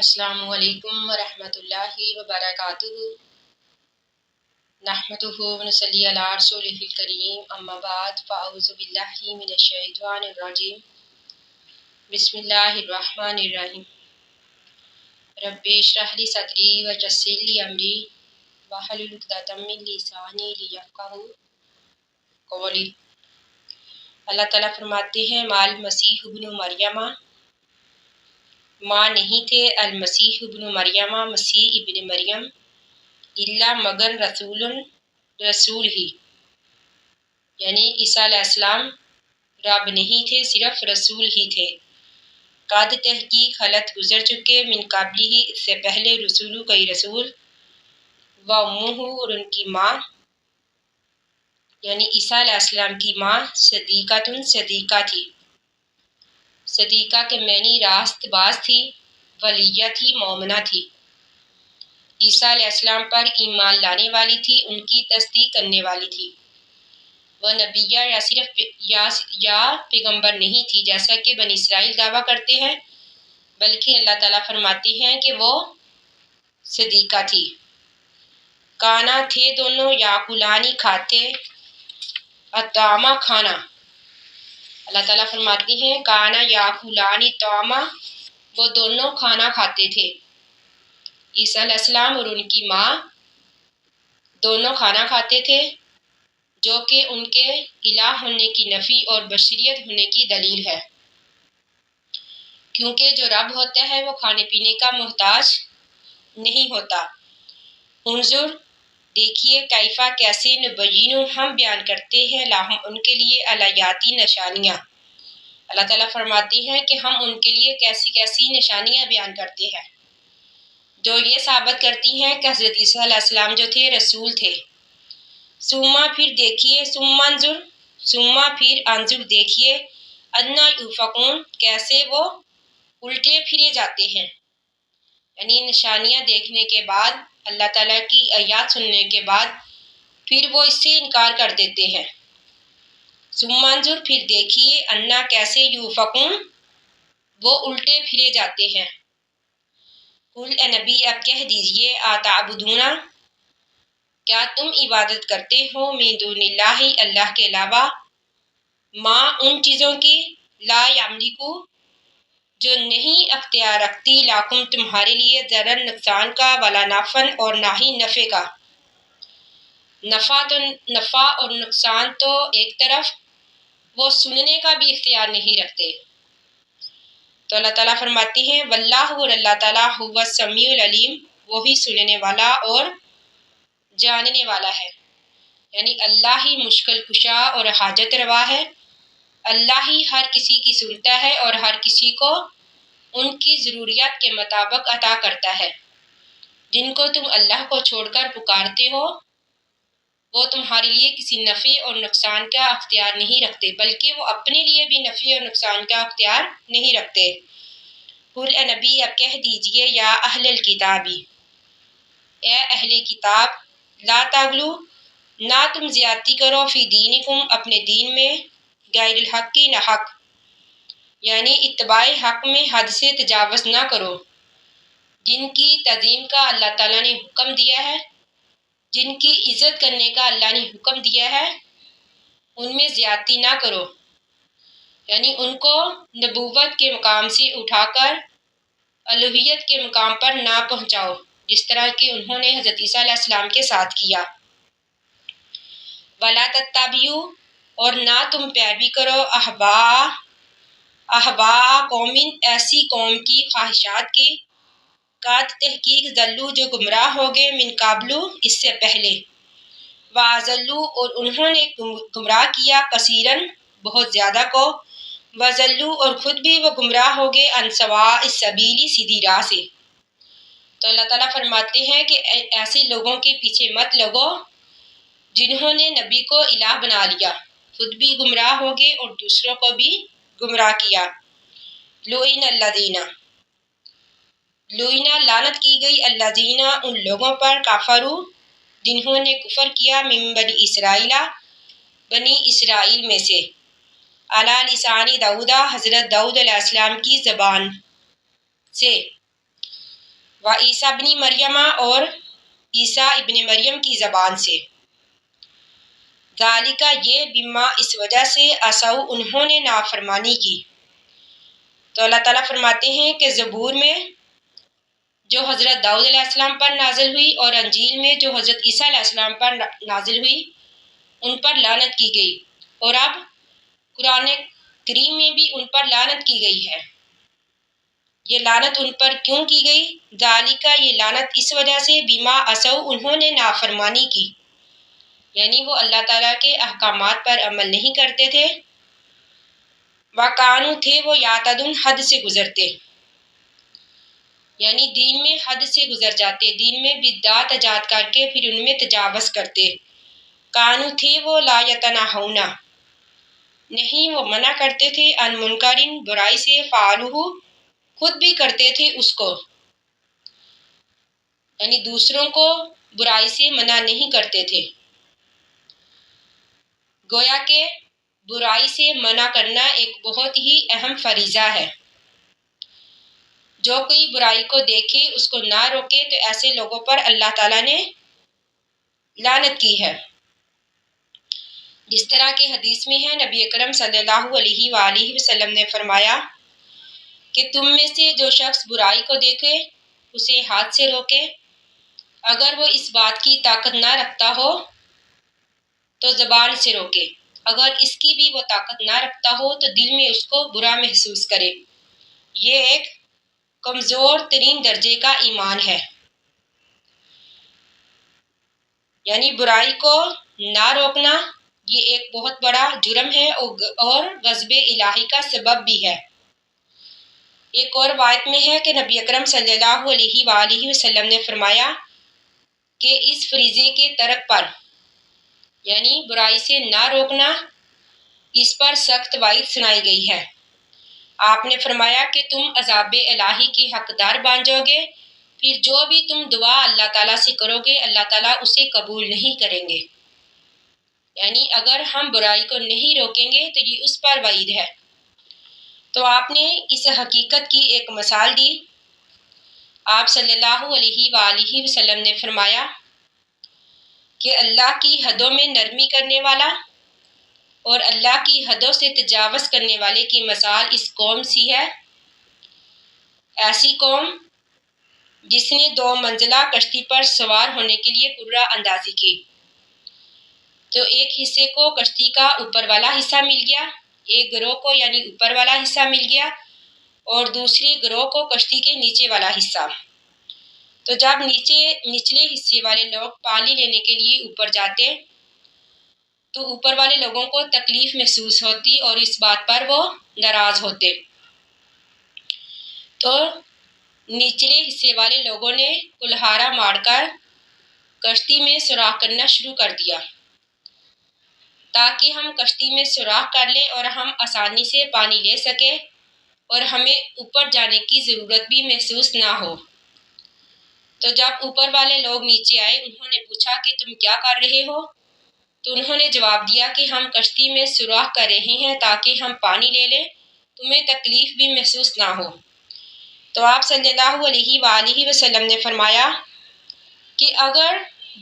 السلام علیکم ورحمۃ اللہ وبرکاتہ۔ نحمدہ ونصلی علی رسولہ الکریم، اما بعد فاعوذ باللہ من الشیطان الرجیم، بسم اللہ الرحمن الرحیم۔ رب اشرح لی صدری ویسر لی امری واحلل عقدۃ من لسانی لیفقہوا قولی۔ اللہ تعالیٰ فرماتے ہیں مال مسیح ابن مریم، ماں نہیں تھے المسیح ابن مریم، مسیح ابن مریم، الا مگر رسول ہی، یعنی عیسیٰ علیہ السلام رب نہیں تھے، صرف رسول ہی تھے۔ قد تحقیق خلط گزر چکے، من قبلی ہی اس سے پہلے، رسول کئی رسول، و امہ اور ان کی ماں، یعنی عیسیٰ علیہ السلام کی ماں، صدیقۃ صدیقہ تھی۔ صدیقہ کے معنی راست باز تھی، ولیہ تھی، مومنہ تھی، عیسیٰ علیہ السلام پر ایمان لانے والی تھی، ان کی تصدیق کرنے والی تھی۔ وہ نبیہ یا صرف یا پیغمبر نہیں تھی جیسا کہ بنی اسرائیل دعویٰ کرتے ہیں، بلکہ اللہ تعالیٰ فرماتے ہیں کہ وہ صدیقہ تھی۔ کانا تھے دونوں، یاکلانی کھاتے، الطعام کھانا۔ اللہ تعالیٰ فرماتے ہیں کانا یاکلانی طعام، وہ دونوں کھانا کھاتے تھے۔ عیسیٰ علیہ السلام اور ان کی ماں دونوں کھانا کھاتے تھے، جو کہ ان کے الہ ہونے کی نفی اور بشریت ہونے کی دلیل ہے، کیونکہ جو رب ہوتا ہے وہ کھانے پینے کا محتاج نہیں ہوتا۔ انظر دیکھیے، کیفا کیسے، نبین ہم بیان کرتے ہیں، لاہم ان کے لیے، الایاتی نشانیاں۔ اللہ تعالیٰ فرماتے ہیں کہ ہم ان کے لیے کیسی کیسی نشانیاں بیان کرتے ہیں جو یہ ثابت کرتی ہیں کہ حضرت عیسیٰ علیہ السلام جو تھے رسول تھے۔ ثم پھر دیکھیے، ثم انظر، ثم پھر انظر دیکھیے، انا یؤفکون کیسے وہ الٹے پھرے جاتے ہیں، یعنی نشانیاں دیکھنے کے بعد، اللہ تعالیٰ کی آیات سننے کے بعد پھر وہ اس سے انکار کر دیتے ہیں۔ ثم انظر پھر دیکھیے، انا کیسے، یؤفکون وہ الٹے پھرے جاتے ہیں۔ قل اے نبی اب کہہ دیجئے، اتعبدون کیا تم عبادت کرتے ہو، من دون اللہ اللہ کے علاوہ، ما ان چیزوں کی، لا یملکو جو نہیں اختیار رکھتی، لاکم تمہارے لیے، ضرر نقصان کا، ولا نفعن اور نہ ہی نفع کا۔ نفع اور نقصان تو ایک طرف، وہ سننے کا بھی اختیار نہیں رکھتے۔ تو اللہ تعالیٰ فرماتے ہیں واللہ اور اللہ تعالیٰ هو السمیع العلیم، وہی سننے والا اور جاننے والا ہے، یعنی اللہ ہی مشکل کشا اور حاجت روا ہے، اللہ ہی ہر کسی کی سنتا ہے اور ہر کسی کو ان کی ضروریات کے مطابق عطا کرتا ہے۔ جن کو تم اللہ کو چھوڑ کر پکارتے ہو وہ تمہارے لیے کسی نفع اور نقصان کا اختیار نہیں رکھتے، بلکہ وہ اپنے لیے بھی نفع اور نقصان کا اختیار نہیں رکھتے۔ قل اے نبی اب کہہ دیجئے، یا اہل الکتابی اے اہل کتاب، لا تغلو نہ تم زیادتی کرو، فی دینکم اپنے دین میں، غیر الحق نہ حق، یعنی اتباع حق میں حد سے تجاوز نہ کرو۔ جن کی تعظیم کا اللہ تعالیٰ نے حکم دیا ہے، جن کی عزت کرنے کا اللہ نے حکم دیا ہے، ان میں زیادتی نہ کرو، یعنی ان کو نبوت کے مقام سے اٹھا کر الوہیت کے مقام پر نہ پہنچاؤ، جس طرح کہ انہوں نے حضرت عیسیٰ علیہ السلام کے ساتھ کیا۔ وَلَا تَتَّبِعُوا اور نہ تم پیروی کرو، احباء قوم ایسی قوم کی خواہشات کی، قد تحقیق ضلوا جو گمراہ ہو گئے، من قبل اس سے پہلے، وَأَضَلُّوا اور انہوں نے گمراہ کیا، کثیراً بہت زیادہ کو، وَضَلُّوا اور خود بھی وہ گمراہ ہو گئے، عن سواء السبیل سیدھی راہ سے۔ تو اللہ تعالیٰ فرماتے ہیں کہ ایسے لوگوں کے پیچھے مت لگو جنہوں نے نبی کو الہ بنا لیا، خود بھی گمراہ ہو گئے اور دوسروں کو بھی گمراہ کیا۔ لعن الذین لعنت کی گئی، الذین ان لوگوں پر، کفروا جنہوں نے کفر کیا، من بنی اسرائیل بنی اسرائیل میں سے، علی لسان داؤد حضرت داؤد علیہ السلام کی زبان سے، و عیسیٰ ابن مریم اور عیسیٰ ابن مریم کی زبان سے، ذالکہ یہ بما اس وجہ سے عصوا انہوں نے نافرمانی کی۔ تو اللہ تعالیٰ فرماتے ہیں کہ زبور میں جو حضرت داؤد علیہ السلام پر نازل ہوئی اور انجیل میں جو حضرت عیسیٰ علیہ السلام پر نازل ہوئی ان پر لعنت کی گئی، اور اب قرآن کریم میں بھی ان پر لعنت کی گئی ہے۔ یہ لعنت ان پر کیوں کی گئی؟ ذالکہ یہ لعنت اس وجہ سے بما عصوا انہوں نے نافرمانی کی، یعنی وہ اللہ تعالیٰ کے احکامات پر عمل نہیں کرتے تھے، وَكَانُوا تھے وہ یعتدون حد سے گزرتے، یعنی دین میں حد سے گزر جاتے، دین میں بدعات ایجاد کر کے پھر ان میں تجاوز کرتے۔ کانو تھے وہ لا یتناہون نہیں وہ منع کرتے تھے، ان منکرن برائی سے، فعلوہ خود بھی کرتے تھے اس کو، یعنی دوسروں کو برائی سے منع نہیں کرتے تھے۔ گویا کہ برائی سے منع کرنا ایک بہت ہی اہم فریضہ ہے۔ جو کوئی برائی کو دیکھے اس کو نہ روکے تو ایسے لوگوں پر اللہ تعالیٰ نے لعنت کی ہے۔ جس طرح کہ حدیث میں ہے، نبی اکرم صلی اللہ علیہ وآلہ وسلم نے فرمایا کہ تم میں سے جو شخص برائی کو دیکھے اسے ہاتھ سے روکے، اگر وہ اس بات کی طاقت نہ رکھتا ہو تو زبان سے روکے، اگر اس کی بھی وہ طاقت نہ رکھتا ہو تو دل میں اس کو برا محسوس کرے۔ یہ ایک کمزور ترین درجے کا ایمان ہے، یعنی برائی کو نہ روکنا یہ ایک بہت بڑا جرم ہے اور غضب الہی کا سبب بھی ہے۔ ایک اور روایت میں ہے کہ نبی اکرم صلی اللہ علیہ وآلہ وسلم نے فرمایا کہ اس فریضے کے ترک پر، یعنی برائی سے نہ روکنا، اس پر سخت وعید سنائی گئی ہے۔ آپ نے فرمایا کہ تم عذاب الہی کی حقدار بن جاؤ گے، پھر جو بھی تم دعا اللہ تعالیٰ سے کرو گے اللہ تعالیٰ اسے قبول نہیں کریں گے، یعنی اگر ہم برائی کو نہیں روکیں گے تو یہ اس پر وعید ہے۔ تو آپ نے اس حقیقت کی ایک مثال دی۔ آپ صلی اللہ علیہ وآلہ وسلم نے فرمایا کہ اللہ کی حدوں میں نرمی کرنے والا اور اللہ کی حدوں سے تجاوز کرنے والے کی مثال اس قوم سی ہے، ایسی قوم جس نے 2 منزلہ کشتی پر سوار ہونے کے لیے قرعہ اندازی کی، تو ایک حصے کو کشتی کا اوپر والا حصہ مل گیا، ایک گروہ کو یعنی اوپر والا حصہ مل گیا اور دوسرے گروہ کو کشتی کے نیچے والا حصہ۔ تو جب نچلے حصے والے لوگ پانی لینے کے لیے اوپر جاتے تو اوپر والے لوگوں کو تکلیف محسوس ہوتی اور اس بات پر وہ ناراض ہوتے، تو نچلے حصے والے لوگوں نے کلہاڑا مار کر کشتی میں سوراخ کرنا شروع کر دیا تاکہ ہم کشتی میں سوراخ کر لیں اور ہم آسانی سے پانی لے سکیں اور ہمیں اوپر جانے کی ضرورت بھی محسوس نہ ہو۔ تو جب اوپر والے لوگ نیچے آئے انہوں نے پوچھا کہ تم کیا کر رہے ہو؟ تو انہوں نے جواب دیا کہ ہم کشتی میں سوراخ کر رہے ہیں تاکہ ہم پانی لے لیں، تمہیں تکلیف بھی محسوس نہ ہو۔ تو آپ صلی اللہ علیہ وآلہ وسلم نے فرمایا کہ اگر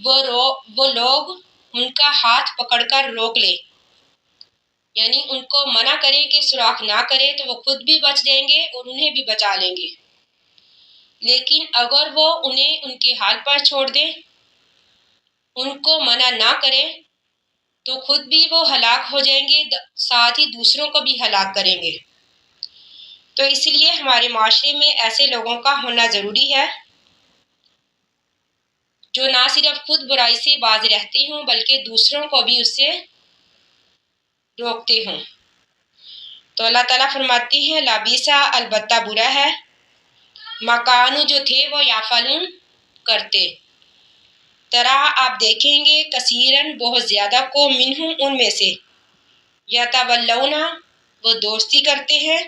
وہ لوگ ان کا ہاتھ پکڑ کر روک لیں، یعنی ان کو منع کریں کہ سوراخ نہ کرے تو وہ خود بھی بچ جائیں گے اور انہیں بھی بچا لیں گے، لیکن اگر وہ انہیں ان کے حال پر چھوڑ دیں، ان کو منع نہ کریں تو خود بھی وہ ہلاک ہو جائیں گے، ساتھ ہی دوسروں کو بھی ہلاک کریں گے۔ تو اس لیے ہمارے معاشرے میں ایسے لوگوں کا ہونا ضروری ہے جو نہ صرف خود برائی سے باز رہتے ہوں بلکہ دوسروں کو بھی اس سے روکتے ہوں۔ تو اللہ تعالیٰ فرماتی ہے لابیسا البتہ برا ہے، مکانو جو تھے وہ یافعلون کرتے، طرح آپ دیکھیں گے کثیرن بہت زیادہ کو منہم ان میں سے، یتولون وہ دوستی کرتے ہیں،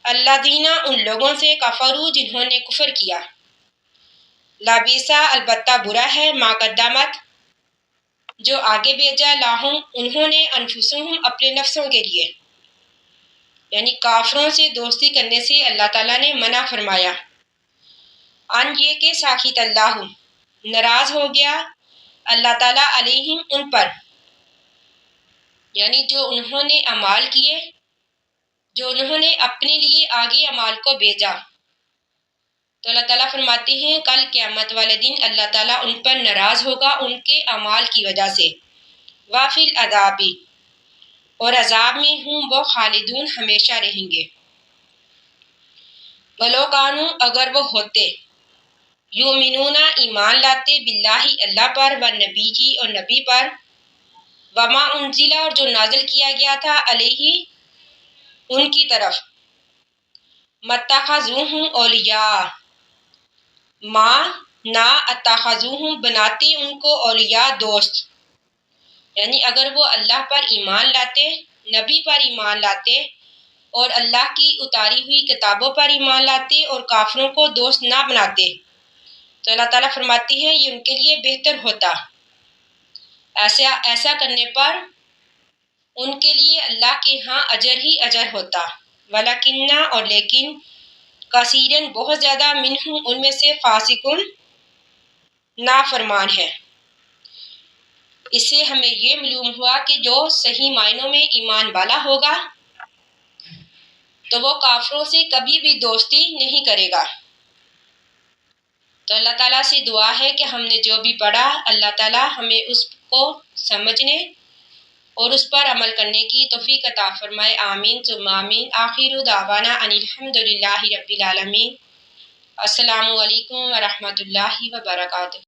الذین ان لوگوں سے کفروا جنہوں نے کفر کیا، لابیسا البتہ برا ہے، ما قدمت جو آگے بھیجا، لاہم انہوں نے، انفسہم اپنے نفسوں کے لیے، یعنی کافروں سے دوستی کرنے سے اللہ تعالیٰ نے منع فرمایا۔ ان یہ کہ ساخت اللہ ناراض ہو گیا اللہ تعالیٰ علیہم ان پر، یعنی جو انہوں نے اعمال کیے، جو انہوں نے اپنے لیے آگے اعمال کو بھیجا، تو اللہ تعالیٰ فرماتے ہیں کل قیامت والے دن اللہ تعالیٰ ان پر ناراض ہوگا ان کے اعمال کی وجہ سے، وافی العذاب اور عذاب میں ہوں وہ خالدون ہمیشہ رہیں گے، ولو کانوا اگر وہ ہوتے، یؤمنون ایمان لاتے باللہ اللہ پر، والنبی اور نبی پر، وما انزل اور جو نازل کیا گیا تھا علیہ ان کی طرف، متخذوہم اولیاء ما نہ اتخذوہم بناتے ان کو اولیاء دوست، یعنی اگر وہ اللہ پر ایمان لاتے، نبی پر ایمان لاتے اور اللہ کی اتاری ہوئی کتابوں پر ایمان لاتے اور کافروں کو دوست نہ بناتے، تو اللہ تعالیٰ فرماتی ہے یہ ان کے لیے بہتر ہوتا، ایسا کرنے پر ان کے لیے اللہ کے ہاں اجر ہی اجر ہوتا، ولیکن اور لیکن کثیرن بہت زیادہ منہم ان میں سے فاسقون نافرمان ہے۔ اس سے ہمیں یہ معلوم ہوا کہ جو صحیح معنوں میں ایمان والا ہوگا تو وہ کافروں سے کبھی بھی دوستی نہیں کرے گا۔ تو اللہ تعالیٰ سے دعا ہے کہ ہم نے جو بھی پڑھا اللہ تعالیٰ ہمیں اس کو سمجھنے اور اس پر عمل کرنے کی توفیق عطا فرمائے، آمین ثم آمین۔ آخر دعوانا ان الحمد للہ رب العالمین۔ السلام علیکم ورحمۃ اللہ وبرکاتہ۔